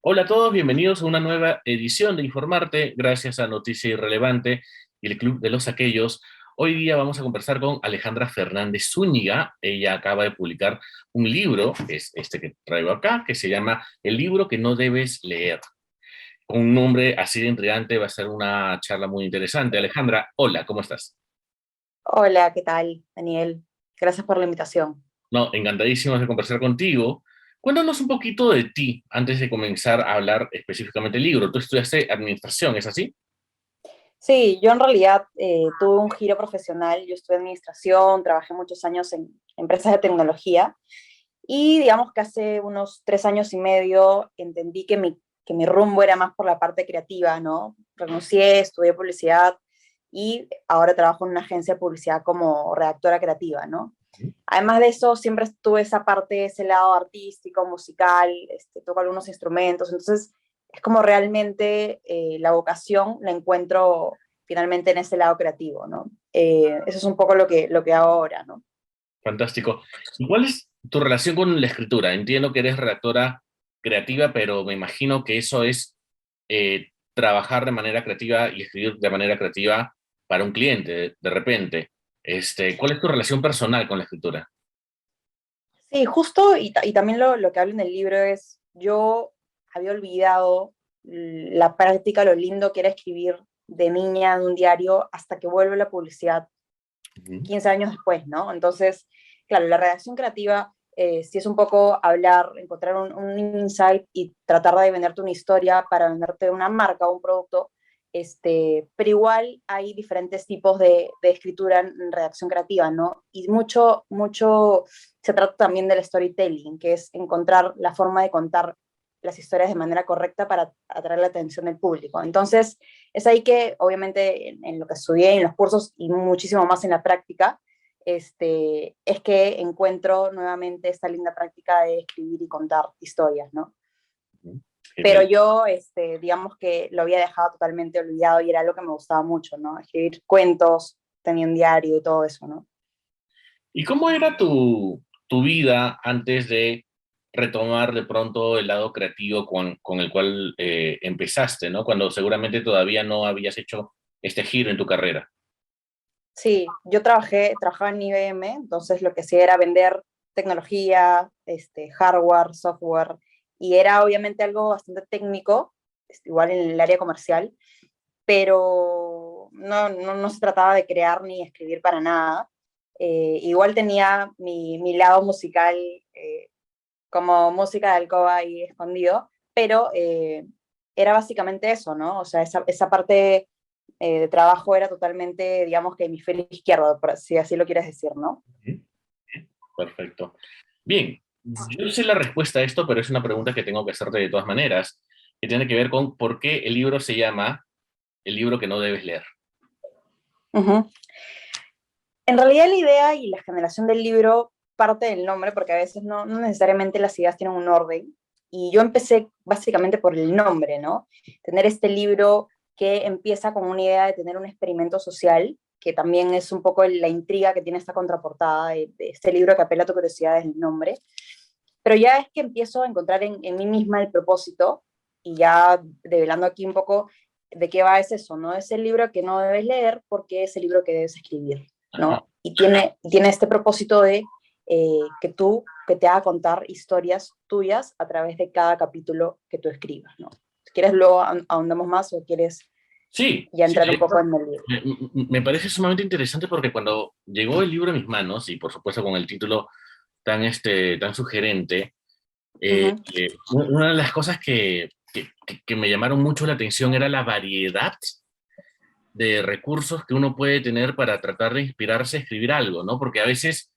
Hola a todos, bienvenidos a una nueva edición de Informarte, gracias a Noticia Irrelevante y el Club de los Aquellos. Hoy día vamos a conversar con Alejandra Fernández Zúñiga. Ella acaba de publicar un libro, que es este que traigo acá, que se llama El libro que no debes leer. Con un nombre así de intrigante va a ser una charla muy interesante. Alejandra, hola, ¿cómo estás? Hola, ¿qué tal, Daniel? Gracias por la invitación. No, encantadísimos de conversar contigo. Cuéntanos un poquito de ti antes de comenzar a hablar específicamente del libro. Tú estudiaste administración, ¿es así? Sí, yo en realidad tuve un giro profesional. Yo estudié administración, trabajé muchos años en empresas de tecnología y digamos que hace unos 3 años y medio entendí que mi rumbo era más por la parte creativa, ¿no? Renuncié, estudié publicidad y ahora trabajo en una agencia de publicidad como redactora creativa, ¿no? Además de eso, siempre tuve esa parte, ese lado artístico, musical, toco algunos instrumentos, entonces es como realmente la vocación la encuentro finalmente en ese lado creativo, ¿no? Eso es un poco lo que hago ahora, ¿no? Fantástico. ¿Y cuál es tu relación con la escritura? Entiendo que eres redactora creativa, pero me imagino que eso es trabajar de manera creativa y escribir de manera creativa para un cliente, de repente. ¿Cuál es tu relación personal con la escritura? Sí, justo, y también lo que hablo en el libro es, yo había olvidado la práctica, lo lindo que era escribir de niña en un diario hasta que vuelve la publicidad Ujú. 15 años después, ¿no? Entonces, claro, la redacción creativa sí es un poco hablar, encontrar un insight y tratar de venderte una historia para venderte una marca o un producto, pero igual hay diferentes tipos de escritura en redacción creativa, ¿no? Y mucho se trata también del storytelling, que es encontrar la forma de contar las historias de manera correcta para atraer la atención del público. Entonces, es ahí que, obviamente, en lo que estudié, en los cursos y muchísimo más en la práctica, es que encuentro nuevamente esta linda práctica de escribir y contar historias, ¿no? Ujú. Pero Genial. yo, digamos que lo había dejado totalmente olvidado y era algo que me gustaba mucho, ¿no? Escribir cuentos, tenía un diario y todo eso, ¿no? ¿Y cómo era tu vida antes de retomar de pronto el lado creativo con el cual empezaste, ¿no? Cuando seguramente todavía no habías hecho este giro en tu carrera. Sí, yo trabajaba en IBM, entonces lo que hacía era vender tecnología, hardware, software, y era obviamente algo bastante técnico, igual en el área comercial, pero no se trataba de crear ni escribir para nada. Igual tenía mi lado musical como música de alcoba ahí escondido, pero era básicamente eso, ¿no? O sea, esa parte de trabajo era totalmente, digamos que hemisferio izquierdo, si así lo quieres decir, ¿no? Ujú. Perfecto. Bien, yo sé la respuesta a esto, pero es una pregunta que tengo que hacerte de todas maneras, que tiene que ver con por qué el libro se llama El libro que no debes leer. Ujú. En realidad la idea y la generación del libro parte del nombre, porque a veces no necesariamente las ideas tienen un orden. Y yo empecé básicamente por el nombre, ¿no? Tener este libro que empieza con una idea de tener un experimento social, que también es un poco la intriga que tiene esta contraportada de este libro que apela a tu curiosidad desde el nombre. Pero ya es que empiezo a encontrar en mí misma el propósito y ya develando aquí un poco de qué va es eso, ¿no? Es el libro que no debes leer porque es el libro que debes escribir, Ajá. ¿no? Y tiene este propósito de que te haga contar historias tuyas a través de cada capítulo que tú escribas, ¿no? Si quieres luego ahondamos más o quieres Sí, ya sí, entrar de un poco hecho, en el libro. me parece sumamente interesante porque cuando llegó el libro a mis manos, y por supuesto con el título tan sugerente, Ujú. una de las cosas que me llamaron mucho la atención era la variedad de recursos que uno puede tener para tratar de inspirarse a escribir algo, ¿no? Porque a veces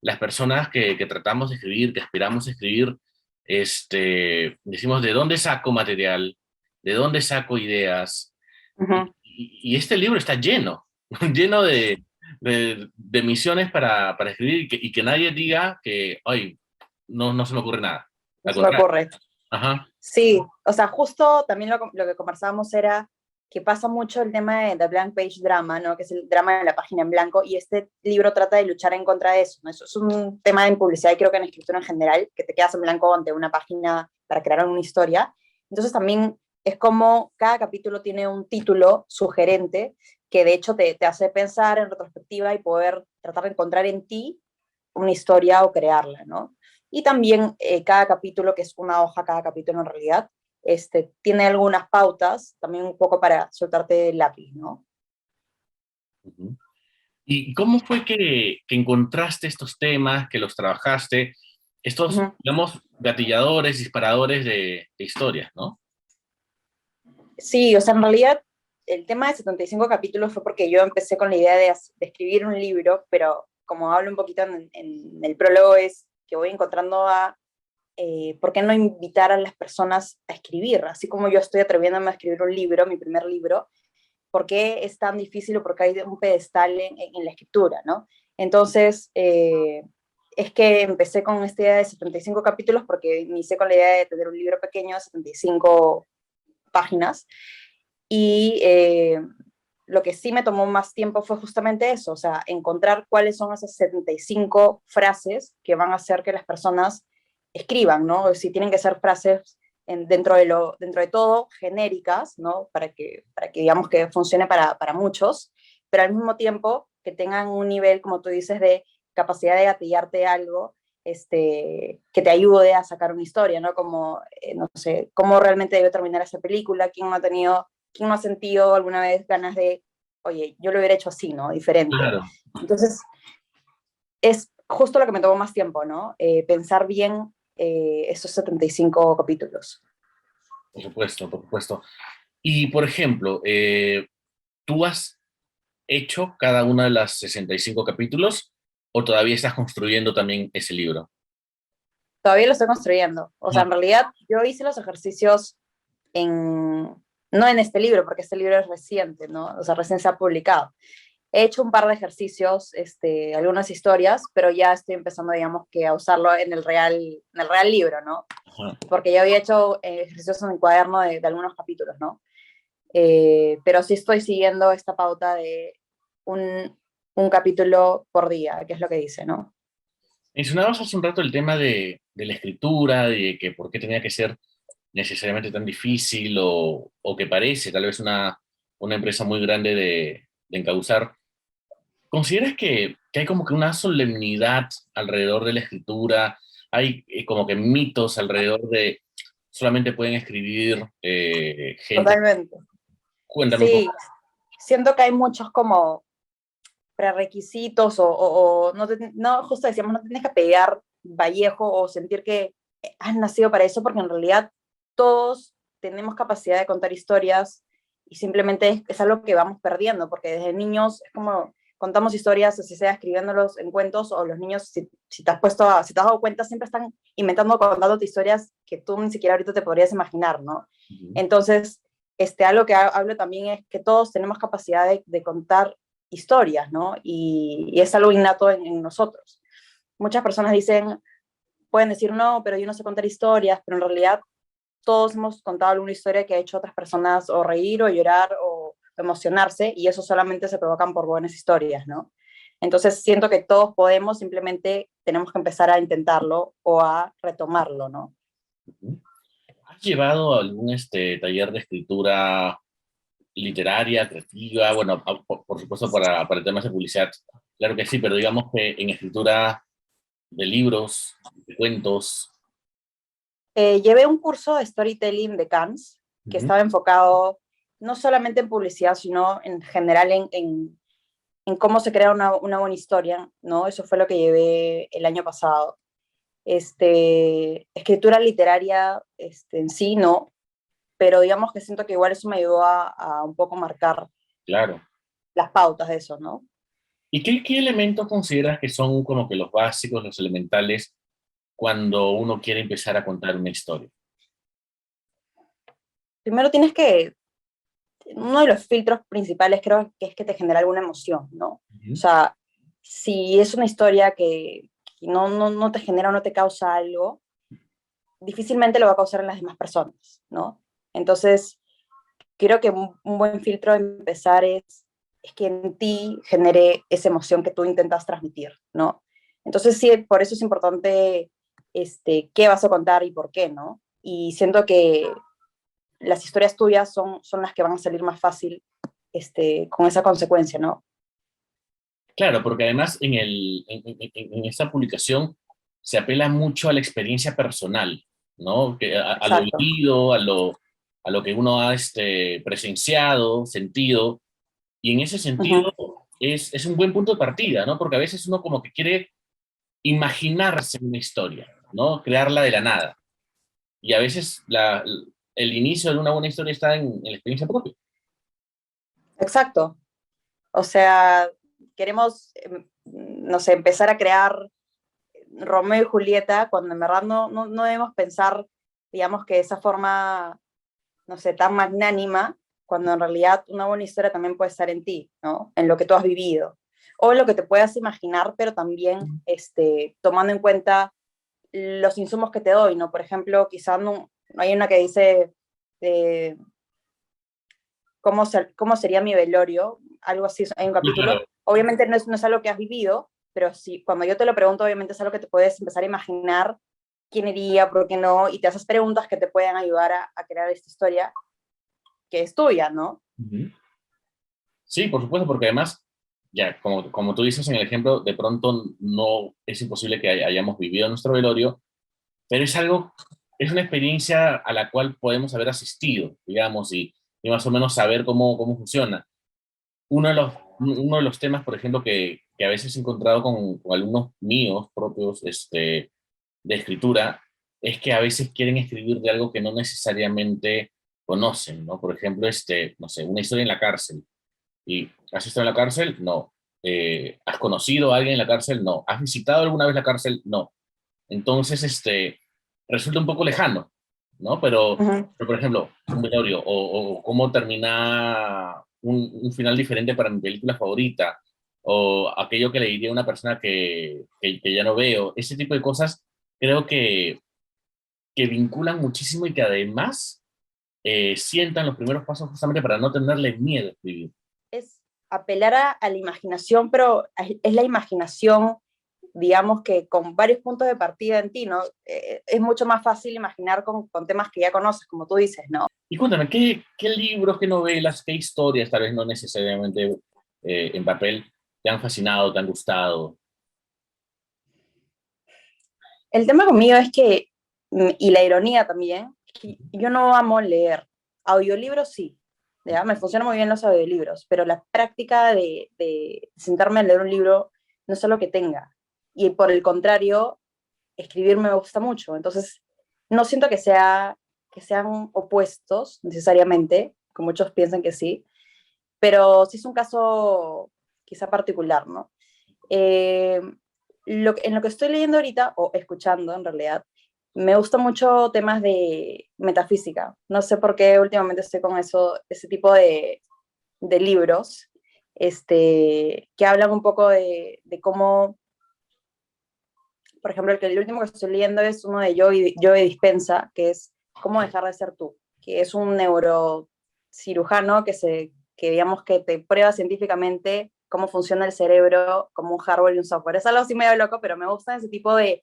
las personas que tratamos de escribir, que aspiramos a escribir, decimos, ¿de dónde saco material? ¿De dónde saco ideas? Ujú. Y este libro está lleno, lleno de misiones para escribir y que nadie diga que, ay, no se me ocurre nada. No Al se me contrario. ocurre. Ajá. Sí, o sea, justo también lo que conversábamos era que pasa mucho el tema de blank page drama, ¿no? Que es el drama de la página en blanco, y este libro trata de luchar en contra de eso, ¿no? Eso es un tema en publicidad y creo que en escritura en general, que te quedas en blanco ante una página para crear una historia, Entonces también es como cada capítulo tiene un título sugerente que de hecho te hace pensar en retrospectiva y poder tratar de encontrar en ti una historia o crearla, ¿no? Y también cada capítulo, que es una hoja cada capítulo en realidad, tiene algunas pautas, también un poco para soltarte el lápiz, ¿no? Ujú. ¿Y cómo fue que encontraste estos temas, que los trabajaste, estos, Ujú. digamos, gatilladores, disparadores de historias, ¿no? Sí, o sea, en realidad el tema de 75 capítulos fue porque yo empecé con la idea de escribir un libro, pero como hablo un poquito en el prólogo es que voy encontrando a ¿por qué no invitar a las personas a escribir? Así como yo estoy atreviéndome a escribir un libro, mi primer libro, ¿por qué es tan difícil o por qué hay un pedestal en la escritura, ¿no? Entonces, es que empecé con esta idea de 75 capítulos porque inicié con la idea de tener un libro pequeño de 75 páginas y lo que sí me tomó más tiempo fue justamente eso, o sea, encontrar cuáles son esas 75 frases que van a hacer que las personas escriban, ¿no? Si tienen que ser frases dentro de todo genéricas, ¿no? Para que digamos que funcione para muchos, pero al mismo tiempo que tengan un nivel, como tú dices, de capacidad de gatillarte algo, que te ayude a sacar una historia, ¿no? Como, no sé, cómo realmente debe terminar esa película, quién no ha sentido alguna vez ganas de, oye, yo lo hubiera hecho así, ¿no? Diferente. Claro, Entonces, es justo lo que me tomó más tiempo, ¿no? Pensar bien esos 75 capítulos. por supuesto, por supuesto. Y, por ejemplo, ¿tú has hecho cada una de las 65 capítulos o todavía estás construyendo también ese libro? Todavía lo estoy construyendo. O sea, Ajá. en realidad yo hice los ejercicios en, no en este libro, porque este libro es reciente, ¿no? O sea, recién se ha publicado. He hecho un par de ejercicios, algunas historias, pero ya estoy empezando, digamos, que a usarlo en el real libro, ¿no? Ajá. Porque ya había hecho ejercicios en el cuaderno de algunos capítulos, ¿no? Pero sí estoy siguiendo esta pauta de un capítulo por día, que es lo que dice, ¿no? Mencionabas hace un rato el tema de la escritura, de que por qué tenía que ser necesariamente tan difícil o que parece tal vez una empresa muy grande de encauzar. ¿Consideras que hay como que una solemnidad alrededor de la escritura? Hay como que mitos alrededor de solamente pueden escribir gente. Totalmente. Cuéntame un Sí, poco. siento que hay muchos como prerequisitos o no, no, justo decíamos, no tienes que pegar Vallejo o sentir que has nacido para eso, porque en realidad todos tenemos capacidad de contar historias y simplemente es algo que vamos perdiendo, porque desde niños es como contamos historias, así sea escribiéndolos en cuentos, o los niños, si te has puesto si te has dado cuenta, siempre están inventando, contándote historias que tú ni siquiera ahorita te podrías imaginar, ¿no? Ujú, Entonces, algo que hablo también es que todos tenemos capacidad de contar historias, ¿no? Y es algo innato en nosotros. Muchas personas pueden decir, no, pero yo no sé contar historias, pero en realidad todos hemos contado alguna historia que ha hecho a otras personas o reír o llorar o emocionarse, y eso solamente se provocan por buenas historias, ¿no? Entonces siento que todos podemos, simplemente tenemos que empezar a intentarlo o a retomarlo, ¿no? ujú. ¿Has llevado algún taller de escritura literaria, creativa? Bueno, por supuesto para temas de publicidad, claro que sí, pero digamos que en escritura de libros, de cuentos. Llevé un curso de storytelling de Cannes que Ujú. estaba enfocado no solamente en publicidad, sino en general en cómo se crea una buena historia, ¿no? Eso fue lo que llevé el año pasado. Escritura literaria en sí, no, pero digamos que siento que igual eso me ayudó a un poco marcar Claro. las pautas de eso, ¿no? ¿Y qué elementos consideras que son como que los básicos, los elementales, cuando uno quiere empezar a contar una historia? Primero uno de los filtros principales creo que es que te genera alguna emoción, ¿no? O Ujú. sea, si es una historia que no te genera o no te causa algo, difícilmente lo va a causar en las demás personas, ¿no? Entonces, creo que un buen filtro de empezar es que en ti genere esa emoción que tú intentas transmitir, ¿no? Entonces, sí, por eso es importante qué vas a contar y por qué, ¿no? Y siento que las historias tuyas son las que van a salir más fácil con esa consecuencia, ¿no? Claro, porque además en esta publicación se apela mucho a la experiencia personal, ¿no? A lo Exacto. vivido, a lo que uno ha presenciado, sentido, y en ese Ujú. sentido es un buen punto de partida, ¿no? Porque a veces uno como que quiere imaginarse una historia, ¿no? Crearla de la nada. Y a veces el inicio de una buena historia está en la experiencia propia. Exacto. O sea, queremos, no sé, empezar a crear Romeo y Julieta cuando en verdad no debemos pensar, digamos, que de esa forma, no sé, tan magnánima, cuando en realidad una buena historia también puede estar en ti, ¿no? En lo que tú has vivido. O en lo que te puedas imaginar, pero también tomando en cuenta los insumos que te doy, ¿no? Por ejemplo, quizás no hay una que dice eh, cómo sería mi velorio, algo así, hay un Claro, capítulo. Obviamente no es algo que has vivido, pero sí, cuando yo te lo pregunto, obviamente es algo que te puedes empezar a imaginar quién iría, por qué no, y te haces preguntas que te pueden ayudar a crear esta historia que es tuya, ¿no? ujú. Sí, por supuesto, porque además, ya, como tú dices en el ejemplo, de pronto no es imposible que hayamos vivido nuestro velorio, pero es algo, es una experiencia a la cual podemos haber asistido, digamos, y más o menos saber cómo funciona. Uno de los temas, por ejemplo, que a veces he encontrado con alumnos míos propios de escritura, es que a veces quieren escribir de algo que no necesariamente conocen, ¿no? Por ejemplo, no sé, una historia en la cárcel. ¿Y has estado en la cárcel? No. ¿Has conocido a alguien en la cárcel? No. ¿Has visitado alguna vez la cárcel? No. Entonces, resulta un poco lejano, ¿no? Ujú. Pero, por ejemplo, un velorio o cómo termina un final diferente para mi película favorita o aquello que le diría a una persona que ya no veo. Ese tipo de cosas creo que vinculan muchísimo y que además sientan los primeros pasos justamente para no tenerle miedo a escribir. Es apelar a la imaginación, pero es la imaginación, digamos que con varios puntos de partida en ti, ¿no? Es mucho más fácil imaginar con temas que ya conoces, como tú dices, ¿no? Y cuéntame, qué libros, qué novelas, qué historias, tal vez no necesariamente en papel, te han fascinado, te han gustado? El tema conmigo es que, y la ironía también, que yo no amo leer. Audiolibros sí, ¿ya? Me funcionan muy bien los audiolibros, pero la práctica de sentarme a leer un libro no es algo que tenga. Y por el contrario, escribir me gusta mucho. Entonces, no siento que sean opuestos necesariamente, como muchos piensan que sí, pero sí es un caso quizá particular, ¿no? Eh, en lo que estoy leyendo ahorita, o escuchando en realidad, me gusta mucho temas de metafísica. No sé por qué últimamente estoy con ese tipo de libros, que hablan un poco de cómo, por ejemplo, el último que estoy leyendo es uno de Joe Dispensa, que es cómo dejar de ser tú, que es un neurocirujano que digamos que te prueba científicamente cómo funciona el cerebro como un hardware y un software. Es algo así medio loco, pero me gustan ese tipo de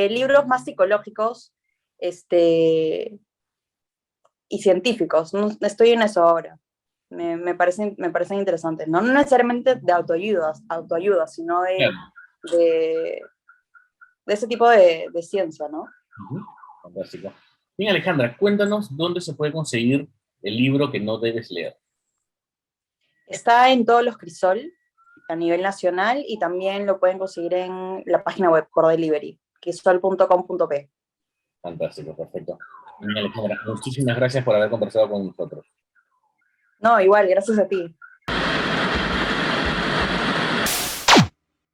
libros más psicológicos y científicos. Estoy en eso ahora. Me parecen interesantes, ¿no? No necesariamente de autoayuda, sino Claro. de, de ese tipo de ciencia, ¿no? Ujú. Fantástico. Bien, Alejandra, cuéntanos dónde se puede conseguir el libro que no debes leer. Está en todos los Crisol a nivel nacional y también lo pueden conseguir en la página web por delivery, crisol.com.p. Fantástico, perfecto. Bien, Alejandra, muchísimas gracias por haber conversado con nosotros. No, igual, gracias a ti.